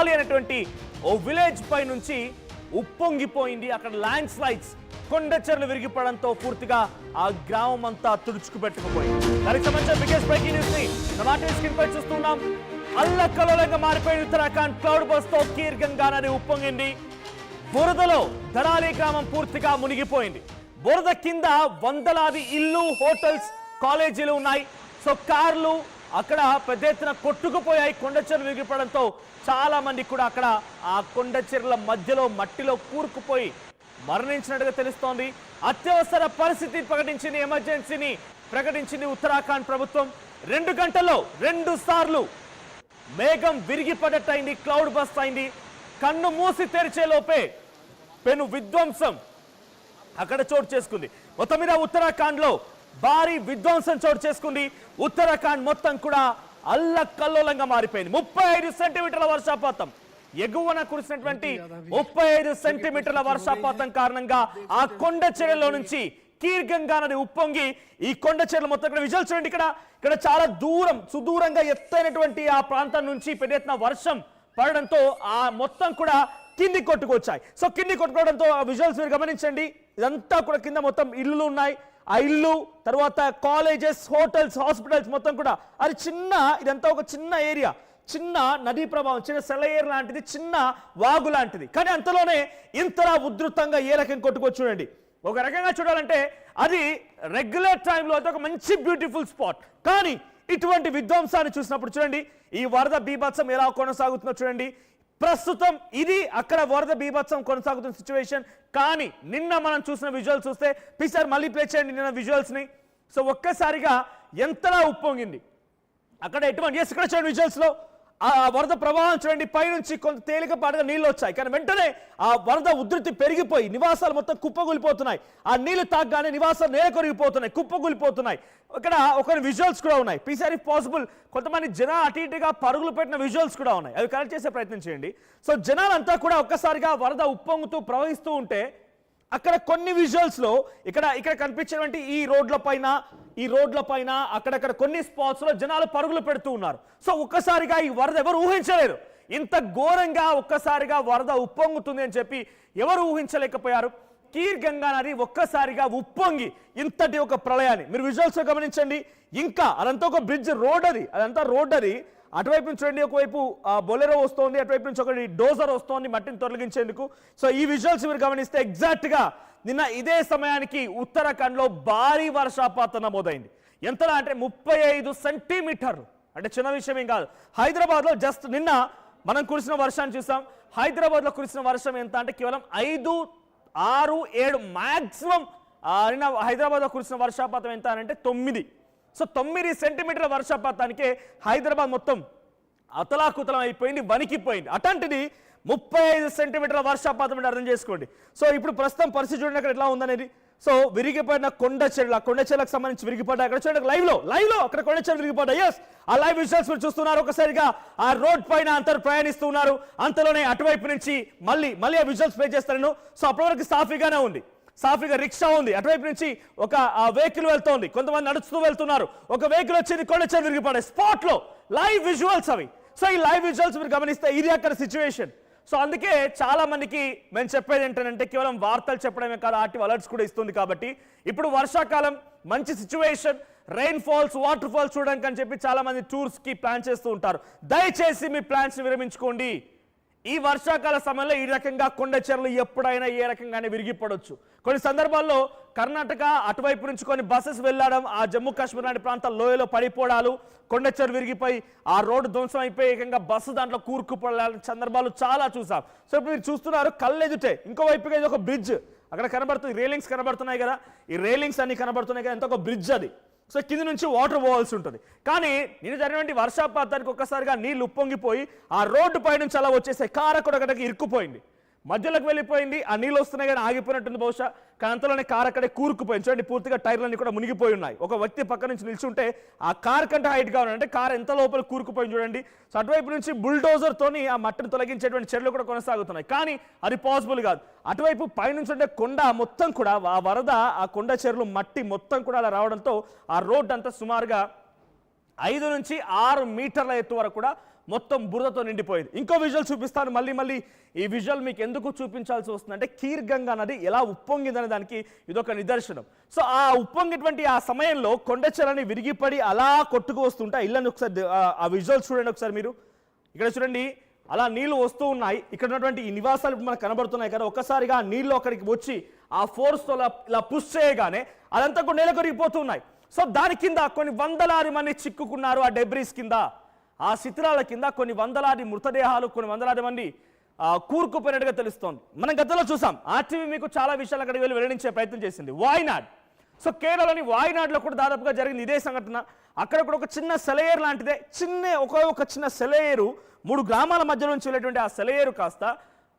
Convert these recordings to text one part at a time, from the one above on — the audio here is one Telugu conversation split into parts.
దరాలి అనేటువంటి ఓ విలేజ్ పై నుంచి ఉప్పొంగిపోయింది. అక్కడ ల్యాండ్ స్లైడ్స్, కొండ చెర్లు విరిగిపడంతో పూర్తిగా ఆ గ్రామం అంతా తుడుచుకుపెట్టుకుపోయింది. దానికి సంబంధించిన బిగ్గెస్ట్ బ్రేకింగ్ న్యూస్ ని మా టీవీ స్క్రీన్ పై చూస్తున్నాం. అల్లకల్లోలంగా మారిపోయిన ఉత్తరాఖండ్ క్లౌడ్ బస్ తో కీర్ గంగా నది ఉప్పొంగింది. బురదలో దరాలి గ్రామం పూర్తిగా మునిగిపోయింది. బురద కింద వందలాది ఇల్లు, హోటల్స్, కాలేజీలు ఉన్నాయి. సో కార్లు అక్కడ పెద్ద ఎత్తున కొట్టుకుపోయాయి. కొండ చెరువు విరిగిపడంతో చాలా మంది కూడా అక్కడ ఆ కొండ చెరువుల మధ్యలో మట్టిలో కూరుకుపోయి మరణించినట్టుగా తెలుస్తోంది. అత్యవసర పరిస్థితి ప్రకటించింది, ఎమర్జెన్సీని ప్రకటించింది ఉత్తరాఖండ్ ప్రభుత్వం. 2 గంటల్లో 2 సార్లు మేఘం విరిగిపడటైంది, క్లౌడ్ బస్ట్ అయింది. కన్ను మూసి తెరిచే లోపే పెను విధ్వంసం అక్కడ చోటు చేసుకుంది. మొత్తం మీద ఉత్తరాఖండ్ లో భారీ విధ్వంసం చోటు చేసుకుంది. ఉత్తరాఖండ్ మొత్తం కూడా అల్లకల్లోలంగా మారిపోయింది. 35 సెంటీమీటర్ల వర్షపాతం, ఎగువన కురిసినటువంటి 35 సెంటీమీటర్ల వర్షపాతం కారణంగా ఆ కొండ చెరువులో నుంచి కీర్ గంగా నది ఉప్పొంగి ఈ కొండ చెరువులు మొత్తం ఇక్కడ విజువల్స్ చూడండి. ఇక్కడ చాలా సుదూరంగా ఎత్తైనటువంటి ఆ ప్రాంతం నుంచి పెద్ద ఎత్తున వర్షం పడడంతో ఆ మొత్తం కూడా కింది కొట్టుకొచ్చాయి. సో కింది కొట్టుకోవడంతో ఆ విజువల్స్ మీరు గమనించండి. ఇదంతా కూడా కింద మొత్తం ఇల్లు ఉన్నాయి. ఆ ఇల్లు తర్వాత కాలేజెస్, హోటల్స్, హాస్పిటల్స్ మొత్తం కూడా అది ఇదంతా ఒక చిన్న ఏరియా, చిన్న నదీ ప్రభావం, చిన్న సెలయేరు లాంటిది, చిన్న వాగు లాంటిది. కానీ అంతలోనే ఇంతలా ఉధృతంగా ఏ రకం కొట్టుకొచ్చి చూడండి. ఒక రకంగా చూడాలంటే అది రెగ్యులర్ టైంలో అయితే ఒక మంచి బ్యూటిఫుల్ స్పాట్. కానీ ఇటువంటి విధ్వంసాన్ని చూసినప్పుడు చూడండి ఈ వరద బీభత్సం ఎలా కొనసాగుతుందో చూడండి. ప్రస్తుతం ఇది అక్కడ వరద బీభత్సం కొనసాగుతున్న సిచ్యువేషన్. కానీ నిన్న మనం చూసిన విజువల్స్ చూస్తే పిక్చర్ మళ్ళీ ప్లే చేయండి నిన్న విజువల్స్ ని. సో ఒక్కసారిగా ఎంతలా ఉప్పొంగింది అక్కడ ఎటువంటి ఇక్కడ చూడండి విజువల్స్ లో ఆ వరద ప్రవాహం చూడండి. పైనుంచి కొంత తేలికపాటుగా నీళ్ళు వచ్చాయి, కానీ వెంటనే ఆ వరద ఉధృతి పెరిగిపోయి నివాసాలు మొత్తం కుప్పగూలిపోతున్నాయి. ఆ నీళ్లు తాగ్గానే నివాసాలు నేల కొరిగిపోతున్నాయి, కుప్పగూలిపోతున్నాయి. ఇక్కడ ఒక విజువల్స్ కూడా ఉన్నాయి. పీసారి పాసిబుల్ కొంతమంది జనాలు అటు ఇటుగా పరుగులు పెట్టిన విజువల్స్ కూడా ఉన్నాయి, అవి కనెక్ట్ చేసే ప్రయత్నం చేయండి. సో జనాలంతా కూడా ఒక్కసారిగా వరద ఉప్పొంగుతూ ప్రవహిస్తూ ఉంటే అక్కడ కొన్ని విజువల్స్ లో ఇక్కడ కనిపించినటువంటి ఈ రోడ్ల పైన అక్కడక్కడ కొన్ని స్పాట్స్ లో జనాలు పరుగులు పెడుతూ ఉన్నారు. సో ఒక్కసారిగా ఈ వరద ఎవరు ఊహించలేరు. ఇంత ఘోరంగా ఒక్కసారిగా వరద ఉప్పొంగుతుంది అని చెప్పి ఎవరు ఊహించలేకపోయారు. కీర్ గంగా నది ఒక్కసారిగా ఉప్పొంగి ఇంతటి ఒక ప్రళయాన్ని మీరు విజువల్స్ లో గమనించండి. ఇంకా అదంతా ఒక బ్రిడ్జ్, అదంతా రోడ్ అది. అటువైపు నుంచి చూడండి, ఒకవైపు బొలెరో వస్తోంది, అటువైపు నుంచి ఒకటి డోజర్ వస్తోంది మట్టిని తొలగించేందుకు. సో ఈ విజువల్స్ మీరు గమనిస్తే ఎగ్జాక్ట్ గా నిన్న ఇదే సమయానికి ఉత్తరాఖండ్ లో భారీ వర్షపాతం నమోదైంది. ఎంతలా అంటే 35 సెంటీమీటర్లు, అంటే చిన్న విషయం ఏం కాదు. హైదరాబాద్ లో జస్ట్ నిన్న మనం కురిసిన వర్షాన్ని చూసాం. హైదరాబాద్ లో కురిసిన వర్షం ఎంత అంటే కేవలం 5, 6, 7 మాక్సిమం. నిన్న హైదరాబాద్ లో కురిసిన వర్షపాతం ఎంత అంటే 9. సో 9 సెంటీమీటర్ల వర్షపాతానికే హైదరాబాద్ మొత్తం అతలాకుతలం అయిపోయింది, వణికిపోయింది. అట్లాంటిది 35 సెంటీమీటర్ల వర్షపాతం అంటే అర్థం చేసుకోండి. సో ఇప్పుడు ప్రస్తుతం పరిస్థితి చూడండి అక్కడ ఎట్లా ఉందనేది. సో విరిగిపడిన కొండ చెరువులకు సంబంధించి విరిగిపడ్డాయి. అక్కడ చూడండి లైవ్ లో అక్కడ కొండ చెరువు విరిగిపడ్డాయి. ఎస్, ఆ లైవ్ విజువల్స్ మీరు చూస్తున్నారు. ఒకసారిగా ఆ రోడ్ పైన అందరూ ప్రయాణిస్తూ ఉన్నారు. అంతలోనే అటువైపు నుంచి మళ్ళీ ఆ విజువల్స్ ప్లే చేస్తాను. సో అప్పటి వరకు సాఫీగానే ఉంది, సాఫీగా రిక్షా ఉంది. అటువైపు నుంచి ఒక వెహికల్ వెళ్తోంది, కొంతమంది నడుస్తూ వెళ్తున్నారు. ఒక వెహికల్ వచ్చేది కొండ చెరువు విరిగిపడే స్పాట్ లో లైవ్ విజువల్స్ అవి. సో ఈ లైవ్ విజువల్స్ మీరు గమనిస్తే ఇది అక్కడ సిచ్యువేషన్. సో అందుకే చాలా మందికి మేము చెప్పేది ఏంటంటే కేవలం వార్తలు చెప్పడమే కాదు, ఆర్టీవీ అలర్ట్స్ కూడా ఇస్తుంది. కాబట్టి ఇప్పుడు వర్షాకాలం మంచి situation, rain falls, waterfalls చూడడానికి అని చెప్పి చాలా మంది టూర్స్ కి ప్లాన్ చేస్తూ ఉంటారు. దయచేసి మీ ప్లాన్స్ ని విరమించుకోండి. ఈ వర్షాకాల సమయంలో ఈ రకంగా కొండ చెరువులు ఎప్పుడైనా ఏ రకంగానే విరిగిపడవచ్చు. కొన్ని సందర్భాల్లో కర్ణాటక అటువైపు నుంచి కొన్ని బస్సెస్ వెళ్ళడం, ఆ జమ్మూ కాశ్మీర్ లాంటి ప్రాంతాల లోయలో పడిపోవడాలు, కొండ చెరువు విరిగిపోయి ఆ రోడ్డు ధ్వంసం అయిపోయి ఏకంగా బస్సు దాంట్లో కూరుకుపోవడాల సందర్భాలు చాలా చూసాం. సో ఇప్పుడు మీరు చూస్తున్నారు కళ్ళెదుటే ఇంకోవైపుగా ఇది ఒక బ్రిడ్జ్ అక్కడ కనబడుతుంది, రైలింగ్స్ కనబడుతున్నాయి కదా, ఈ రైలింగ్స్ అన్ని కనబడుతున్నాయి కదా, ఎంత ఒక బ్రిడ్జ్ అది. సో కింది నుంచి వాటర్ పోవాల్సి ఉంటుంది. కానీ నేను జరిగినటువంటి వర్షపాతానికి ఒక్కసారిగా నీళ్లు ఉప్పొంగిపోయి ఆ రోడ్డు పై నుంచి అలా వచ్చేసాయి. కారు అక్కడికి ఇరుక్కుపోయింది, మధ్యలోకి వెళ్ళిపోయింది. ఆ నీళ్ళు వస్తున్నాయి కానీ ఆగిపోయినట్టుంది బహుశా. కానీ అంతలోనే కారు అక్కడే కూరుకుపోయింది. చూడండి పూర్తిగా టైర్లన్నీ కూడా మునిగిపోయి ఉన్నాయి. ఒక వ్యక్తి పక్క నుంచి నిల్చుంటే ఆ కార్ కంటే హైట్గా ఉన్నాయంటే కారు ఎంత లోపల కూరుకుపోయింది చూడండి. సో అటువైపు నుంచి బుల్డోజర్తోని ఆ మట్టిని తొలగించేటువంటి చర్యలు కూడా కొనసాగుతున్నాయి. కానీ అది పాసిబుల్ కాదు. అటువైపు పైనుంచి ఉండే కొండ మొత్తం కూడా ఆ వరద, ఆ కొండ చెరువులు మట్టి మొత్తం కూడా అలా రావడంతో ఆ రోడ్ అంతా సుమారుగా 5 నుంచి 6 మీటర్ల ఎత్తు వరకు కూడా మొత్తం బురదతో నిండిపోయింది. ఇంకో విజువల్ చూపిస్తాను. మళ్ళీ ఈ విజువల్ మీకు ఎందుకు చూపించాల్సి వస్తుందంటే ఖీర్ గంగా నది ఎలా ఉప్పొంగిందనే దానికి ఇదొక నిదర్శనం. సో ఆ ఉప్పొంగినటువంటి ఆ సమయంలో కొండచెరని విరిగిపడి అలా కొట్టుకు వస్తుంటే ఇళ్ళని ఒకసారి ఆ విజువల్ చూడండి. ఒకసారి మీరు ఇక్కడ చూడండి, అలా నీళ్లు వస్తూ ఉన్నాయి. ఇక్కడ ఉన్నటువంటి ఈ నివాసాలు మనకు కనబడుతున్నాయి కదా. ఒక్కసారిగా ఆ నీళ్లు అక్కడికి వచ్చి ఆ ఫోర్స్తో ఇలా పుష్ చేయగానే అదంతా కూడా నేల కొరిగిపోతున్నాయి. సో దాని కింద కొన్ని వందలాది మంది చిక్కుకున్నారు. ఆ డెబ్రీస్ కింద, ఆ శిథిలాల కింద కొన్ని వందలాది మృతదేహాలు, కొన్ని వందలాది మంది కూరుకుపోయినట్టుగా తెలుస్తోంది. మనం గతంలో చూసాం. ఆర్టీవీ మీకు చాలా విషయాలు అక్కడికి వెళ్ళి వెల్లడించే ప్రయత్నం చేసింది. వాయనాడ్. సో కేరళలోని వాయనాడ్లో కూడా దాదాపుగా జరిగింది ఇదే సంఘటన. అక్కడ కూడా ఒక చిన్న సెలయేరు లాంటిదే, ఒక చిన్న సెలయేరు 3 గ్రామాల మధ్య నుంచి వెళ్ళేటువంటి ఆ సెలయేరు కాస్త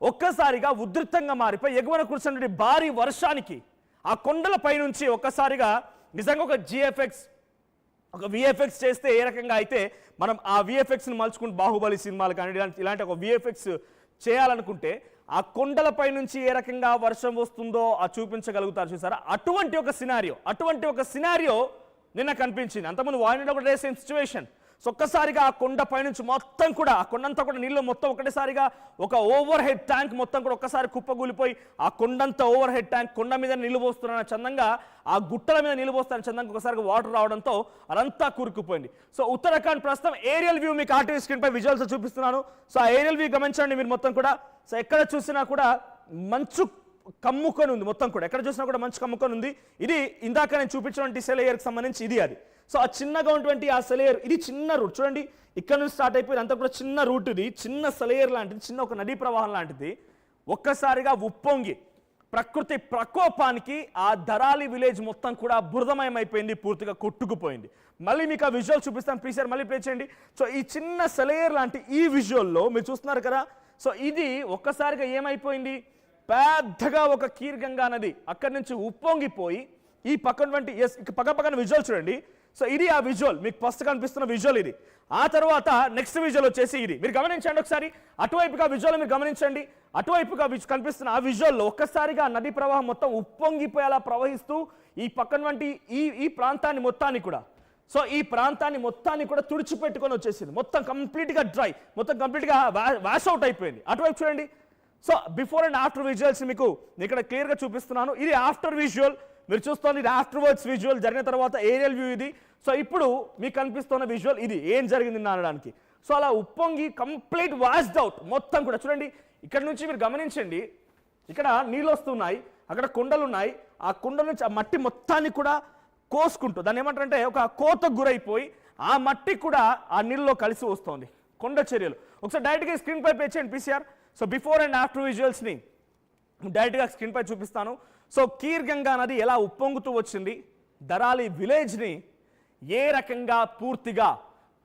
ఒక్కసారిగా ఉధృతంగా మారిపోయి ఎగువన కురిసినటువంటి భారీ వర్షానికి ఆ కొండల పైనుంచి ఒక్కసారిగా నిజంగా ఒక విఎఫ్ఎక్స్ చేస్తే ఏ రకంగా అయితే మనం ఆ విఎఫ్ఎక్స్ని మలుచుకుంటూ బాహుబలి సినిమాలు కానీ ఇలాంటి ఒక విఎఫ్ఎక్స్ చేయాలనుకుంటే ఆ కొండలపై నుంచి ఏ రకంగా వర్షం వస్తుందో ఆ చూపించగలుగుతారు చూసారా. అటువంటి ఒక సినారియో నిన్న కనిపించింది. అంతకుముందు వాయినాడ్ ఒకటే సేమ్ సిచ్యువేషన్. సో ఒక్కసారిగా ఆ కొండ పైనుంచి మొత్తం కూడా ఆ కొండంతా కూడా నీళ్ళు మొత్తం ఒకటేసారిగా ఒక ఓవర్ హెడ్ ట్యాంక్ మొత్తం కూడా ఒక్కసారి కుప్పగూలిపోయి ఆ కొండంతా ఓవర్ హెడ్ ట్యాంక్ కొండ మీద నీళ్ళు పోస్తున్న చందంగా ఆ గుట్టల మీద నీళ్ళు పోస్తున్న చందంగా ఒకసారిగా వాటర్ రావడంతో అదంతా కూరుకుపోయింది. సో ఉత్తరాఖండ్ ప్రస్తుతం ఏరియల్ వ్యూ మీకు ఆర్టీవీ స్క్రీన్ పై విజువల్స్ చూపిస్తున్నాను. సో ఆ ఏరియల్ వ్యూ గమనించండి మీరు మొత్తం కూడా. సో ఎక్కడ చూసినా కూడా మంచు కమ్ముకొని ఉంది. మొత్తం కూడా ఎక్కడ చూసినా కూడా మంచు కమ్ముకొని ఉంది. ఇది ఇందాక నేను చూపించినటువంటి సెలయేర్కి సంబంధించి అది. సో ఆ చిన్నగా ఉన్నటువంటి ఆ సెలయేరు, ఇది చిన్న రూట్ చూడండి. ఇక్కడ నుంచి స్టార్ట్ అయిపోయింది అంతా కూడా చిన్న రూట్. ఇది చిన్న సెలయేరు లాంటిది, చిన్న ఒక నదీ ప్రవాహం లాంటిది. ఒక్కసారిగా ఉప్పొంగి ప్రకృతి ప్రకోపానికి ఆ ధరాలి విలేజ్ మొత్తం కూడా బురదమయం అయిపోయింది, పూర్తిగా కొట్టుకుపోయింది. మళ్ళీ మీకు ఆ విజువల్ చూపిస్తాను. ప్లీజ్ సార్ మళ్ళీ ప్లే చేయండి. సో ఈ చిన్న సెలయేరు లాంటి ఈ విజువల్లో మీరు చూస్తున్నారు కదా. సో ఇది ఒక్కసారిగా ఏమైపోయింది, పెద్దగా ఒక ఖీర్ గంగా నది అక్కడి నుంచి ఉప్పొంగిపోయి ఈ పక్కన పక్కన విజువల్ చూడండి. సో ఇది ఆ విజువల్, మీకు ఫస్ట్ కనిపిస్తున్న విజువల్ ఇది. ఆ తర్వాత నెక్స్ట్ విజువల్ వచ్చేసి ఇది. మీరు గమనించండి ఒకసారి, అటువైపుగా విజువల్ మీరు గమనించండి. అటువైపుగా కనిపిస్తున్న ఆ విజువల్లో ఒక్కసారిగా నదీ ప్రవాహం మొత్తం ఉప్పొంగిపోయేలా ప్రవహిస్తూ ఈ పక్కన ఈ ప్రాంతాన్ని మొత్తాన్ని కూడా, సో ఈ ప్రాంతాన్ని మొత్తాన్ని కూడా తుడిచిపెట్టుకొని వచ్చేసింది. మొత్తం కంప్లీట్గా డ్రై, మొత్తం కంప్లీట్గా వాష్ అవుట్ అయిపోయింది. అటువైపు చూడండి. So before and after visuals మీకు ఇక్కడ క్లియర్గా చూపిస్తున్నాను. ఇది ఆఫ్టర్ విజువల్ మీరు చూస్తోంది. ఇది ఆఫ్టర్వర్డ్స్ విజువల్, జరిగిన తర్వాత ఏరియల్ వ్యూ ఇది. సో ఇప్పుడు మీకు కనిపిస్తున్న విజువల్ ఇది ఏం జరిగింది అనడానికి. సో అలా ఉప్పొంగి కంప్లీట్ వాష్డ్ అవుట్ మొత్తం కూడా చూడండి. ఇక్కడ నుంచి మీరు గమనించండి, ఇక్కడ నీళ్ళు వస్తున్నాయి, అక్కడ కొండలు ఉన్నాయి. ఆ కొండల నుంచి ఆ మట్టి మొత్తాన్ని కూడా కోసుకుంటూ, దాన్ని ఏమంటారంటే ఒక కోతకు గురైపోయి ఆ మట్టి కూడా ఆ నీళ్ళలో కలిసి వస్తుంది. కొండ చర్యలు ఒకసారి డైరెక్ట్గా స్క్రీన్ పై ప్లే చేయండి PCR. So before and after విజువల్స్ని డైరెక్ట్గా స్క్రీన్ పై చూపిస్తాను. సో ఖీర్ గంగా నది ఎలా ఉప్పొంగుతూ వచ్చింది, ధరాలి విలేజ్ని ఏ రకంగా పూర్తిగా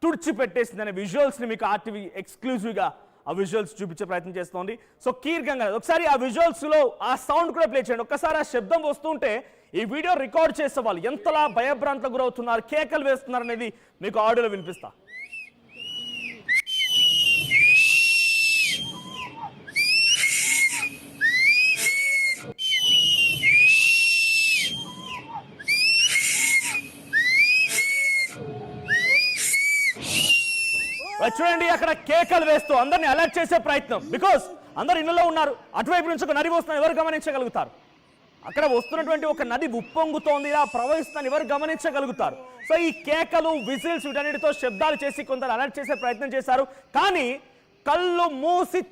తుడిచిపెట్టేసింది అనే విజువల్స్ని మీకు ఆర్టీవీ ఎక్స్క్లూజివ్గా ఆ విజువల్స్ చూపించే ప్రయత్నం చేస్తోంది. సో ఖీర్ గంగా నది ఒకసారి ఆ విజువల్స్లో ఆ సౌండ్ కూడా ప్లే చేయండి. ఒక్కసారి ఆ శబ్దం వస్తుంటే ఈ వీడియో రికార్డ్ చేసే వాళ్ళు ఎంతలా భయభ్రాంతకు గురవుతున్నారు, కేకలు వేస్తున్నారు అనేది మీకు ఆడియోలో వినిపిస్తా. చూడండి, అక్కడ కేకలు వేస్తూ అందరిని అలర్ట్ చేసే ప్రయత్నం. బికాస్ అందరు ఇళ్లలో ఉన్నారు. అటువైపు నుంచి ఒక నది వస్తున్నా ఎవరు గమనించగలుగుతారు? అక్కడ వస్తున్నటువంటి ఒక నది ఉప్పొంగుతోంది, ఇలా ప్రవహిస్తుందని ఎవరు గమనించగలుగుతారు? సో ఈ కేకలు, విజిల్స్ వీటన్నిటితో శబ్దాలు చేసి కొందరు అలర్ట్ చేసే ప్రయత్నం చేశారు. కానీ కళ్ళు మూసి